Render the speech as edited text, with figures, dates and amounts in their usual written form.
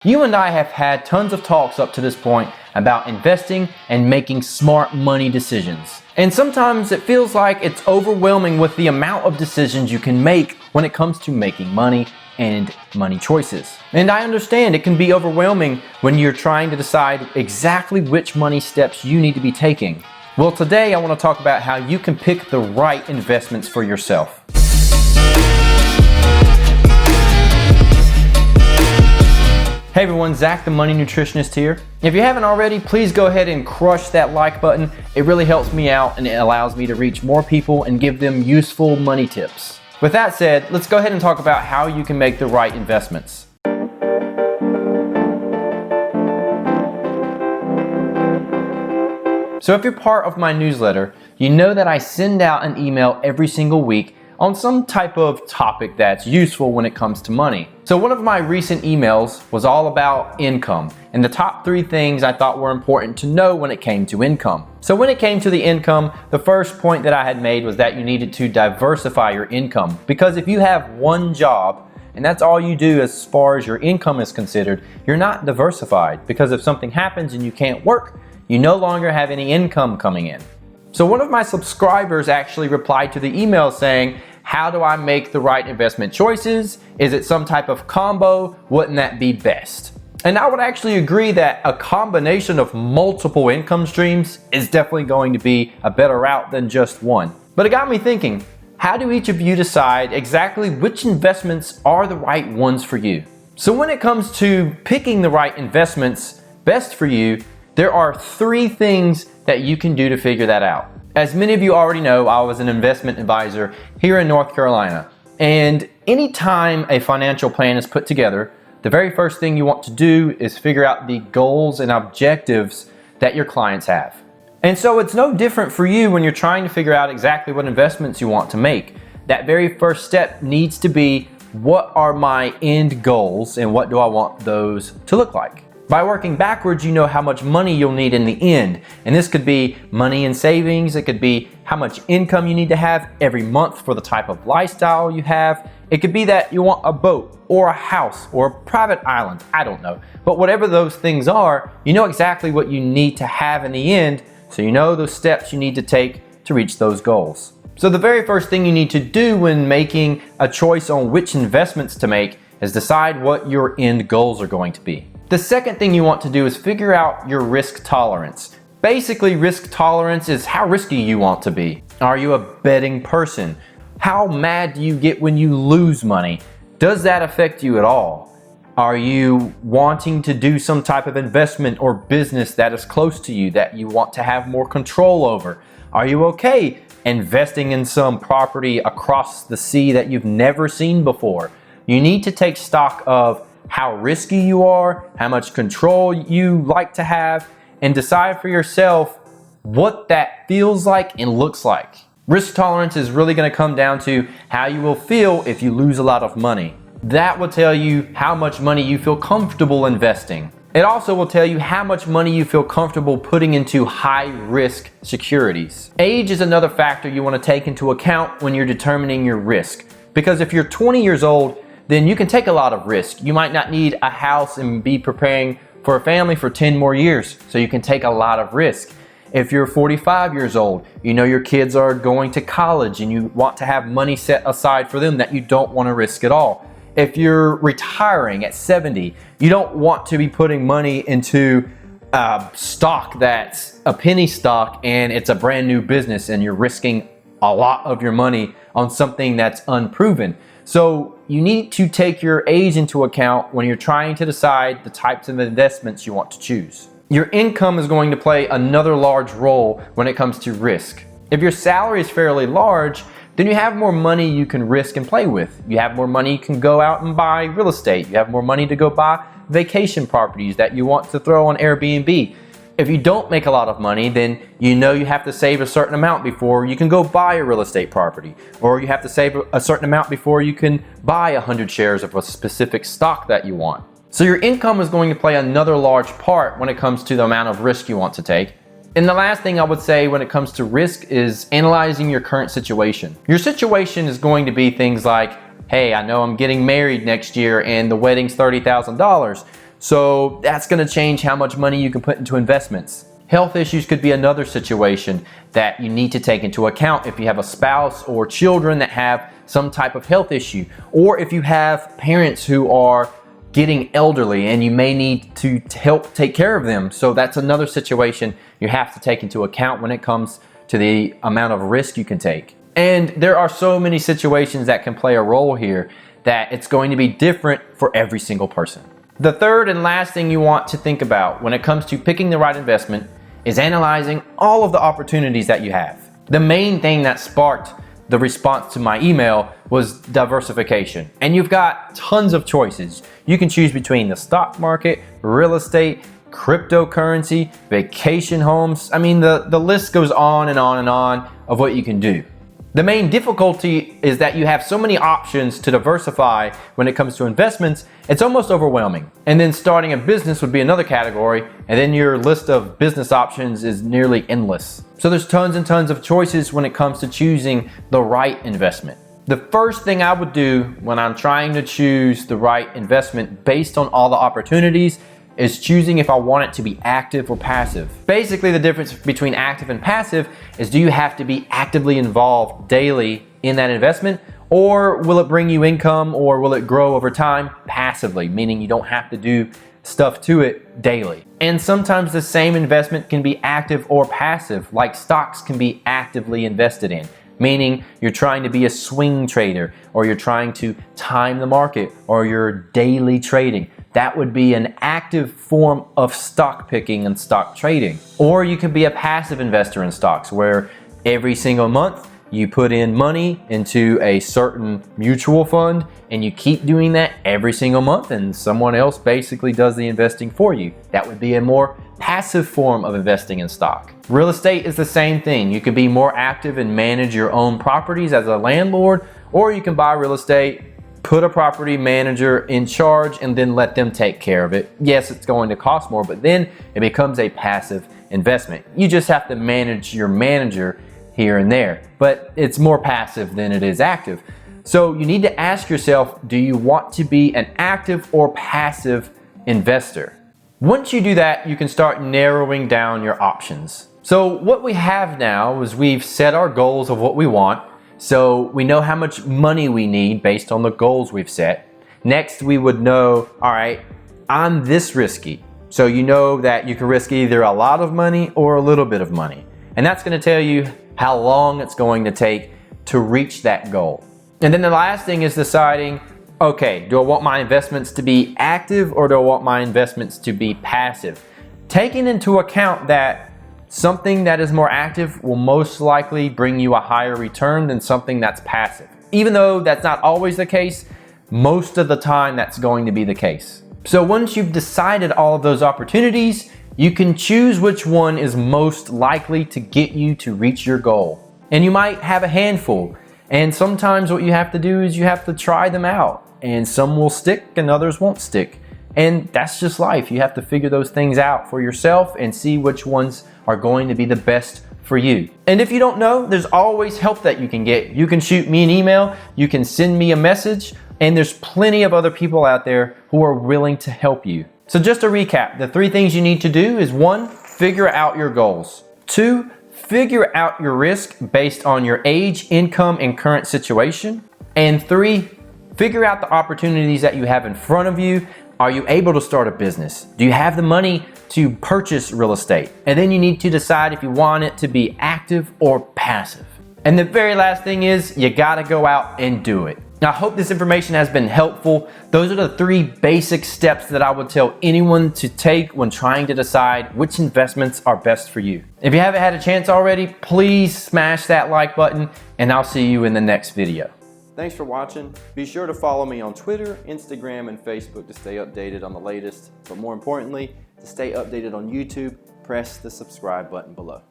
You and I have had tons of talks up to this point about investing and making smart money decisions. And sometimes it feels like it's overwhelming with the amount of decisions you can make when it comes to making money and money choices. And I understand it can be overwhelming when you're trying to decide exactly which money steps you need to be taking. Well, today I want to talk about how you can pick the right investments for yourself. Hey everyone, Zach the Money Nutritionist here. If you haven't already, please go ahead and crush that like button. It really helps me out and it allows me to reach more people and give them useful money tips. With that said, let's go ahead and talk about how you can make the right investments. So if you're part of my newsletter, you know that I send out an email every single week on some type of topic that's useful when it comes to money. So one of my recent emails was all about income and the top 3 things I thought were important to know when it came to income. So when it came to the income, the first point that I had made was that you needed to diversify your income, because if you have one job and that's all you do as far as your income is considered, you're not diversified, because if something happens and you can't work, you no longer have any income coming in. So one of my subscribers actually replied to the email saying, how do I make the right investment choices? Is it some type of combo? Wouldn't that be best? And I would actually agree that a combination of multiple income streams is definitely going to be a better route than just one. But it got me thinking, how do each of you decide exactly which investments are the right ones for you? So when it comes to picking the right investments best for you, there are 3 things that you can do to figure that out. As many of you already know, I was an investment advisor here in North Carolina. And anytime a financial plan is put together, the very first thing you want to do is figure out the goals and objectives that your clients have. And so it's no different for you when you're trying to figure out exactly what investments you want to make. That very first step needs to be, what are my end goals and what do I want those to look like? By working backwards, you know how much money you'll need in the end. And this could be money in savings. It could be how much income you need to have every month for the type of lifestyle you have. It could be that you want a boat or a house or a private island. I don't know. But whatever those things are, you know exactly what you need to have in the end. So you know those steps you need to take to reach those goals. So the very first thing you need to do when making a choice on which investments to make is decide what your end goals are going to be. The second thing you want to do is figure out your risk tolerance. Basically, risk tolerance is how risky you want to be. Are you a betting person? How mad do you get when you lose money? Does that affect you at all? Are you wanting to do some type of investment or business that is close to you that you want to have more control over? Are you okay investing in some property across the sea that you've never seen before? You need to take stock of how risky you are, how much control you like to have, and decide for yourself what that feels like and looks like. Risk tolerance is really going to come down to how you will feel if you lose a lot of money. That will tell you how much money you feel comfortable investing. It also will tell you how much money you feel comfortable putting into high risk securities. Age is another factor you want to take into account when you're determining your risk. Because if you're 20 years old, then you can take a lot of risk. You might not need a house and be preparing for a family for 10 more years, so you can take a lot of risk. If you're 45 years old, you know your kids are going to college and you want to have money set aside for them that you don't want to risk at all. If you're retiring at 70, you don't want to be putting money into a stock that's a penny stock and it's a brand new business and you're risking a lot of your money on something that's unproven. So you need to take your age into account when you're trying to decide the types of investments you want to choose. Your income is going to play another large role when it comes to risk. If your salary is fairly large, then you have more money you can risk and play with. You have more money you can go out and buy real estate. You have more money to go buy vacation properties that you want to throw on Airbnb. If you don't make a lot of money, then you know you have to save a certain amount before you can go buy a real estate property. Or you have to save a certain amount before you can buy 100 shares of a specific stock that you want. So your income is going to play another large part when it comes to the amount of risk you want to take. And the last thing I would say when it comes to risk is analyzing your current situation. Your situation is going to be things like, hey, I know I'm getting married next year and the wedding's $30,000. So that's going to change how much money you can put into investments. Health issues could be another situation that you need to take into account if you have a spouse or children that have some type of health issue, or if you have parents who are getting elderly and you may need to help take care of them. So that's another situation you have to take into account when it comes to the amount of risk you can take. And there are so many situations that can play a role here that it's going to be different for every single person. The third and last thing you want to think about when it comes to picking the right investment is analyzing all of the opportunities that you have. The main thing that sparked the response to my email was diversification. And you've got tons of choices. You can choose between the stock market, real estate, cryptocurrency, vacation homes. I mean, the list goes on and on and on of what you can do. The main difficulty is that you have so many options to diversify when it comes to investments, it's almost overwhelming. And then starting a business would be another category, and then your list of business options is nearly endless. So there's tons and tons of choices when it comes to choosing the right investment. The first thing I would do when I'm trying to choose the right investment based on all the opportunities is choosing if I want it to be active or passive. Basically, the difference between active and passive is, do you have to be actively involved daily in that investment, or will it bring you income, or will it grow over time passively, meaning you don't have to do stuff to it daily. And sometimes the same investment can be active or passive, like stocks can be actively invested in, meaning you're trying to be a swing trader, or you're trying to time the market, or you're daily trading. That would be an active form of stock picking and stock trading. Or you could be a passive investor in stocks, where every single month you put in money into a certain mutual fund and you keep doing that every single month, and someone else basically does the investing for you. That would be a more passive form of investing in stock. Real estate is the same thing. You could be more active and manage your own properties as a landlord, or you can buy real estate, put a property manager in charge, and then let them take care of it. Yes, it's going to cost more, but then it becomes a passive investment. You just have to manage your manager here and there, but it's more passive than it is active. So you need to ask yourself, do you want to be an active or passive investor? Once you do that, you can start narrowing down your options. So what we have now is we've set our goals of what we want. So we know how much money we need based on the goals we've set. Next, we would know, all right, I'm this risky. So you know that you can risk either a lot of money or a little bit of money. And that's going to tell you how long it's going to take to reach that goal. And then the last thing is deciding, okay, do I want my investments to be active, or do I want my investments to be passive? Taking into account that something that is more active will most likely bring you a higher return than something that's passive. Even though that's not always the case, most of the time that's going to be the case. So once you've decided all of those opportunities, you can choose which one is most likely to get you to reach your goal. And you might have a handful, and sometimes what you have to do is you have to try them out, and some will stick and others won't stick. And that's just life. You have to figure those things out for yourself and see which ones are going to be the best for you. And if you don't know, there's always help that you can get. You can shoot me an email, you can send me a message, and there's plenty of other people out there who are willing to help you. So just to recap, the 3 things you need to do is 1, figure out your goals. 2, figure out your risk based on your age, income, and current situation. And 3, figure out the opportunities that you have in front of you. Are you able to start a business? Do you have the money to purchase real estate? And then you need to decide if you want it to be active or passive. And the very last thing is, you gotta go out and do it. Now, I hope this information has been helpful. Those are the 3 basic steps that I would tell anyone to take when trying to decide which investments are best for you. If you haven't had a chance already, please smash that like button, and I'll see you in the next video. Thanks for watching. Be sure to follow me on Twitter, Instagram, and Facebook to stay updated on the latest. But more importantly, to stay updated on YouTube, press the subscribe button below.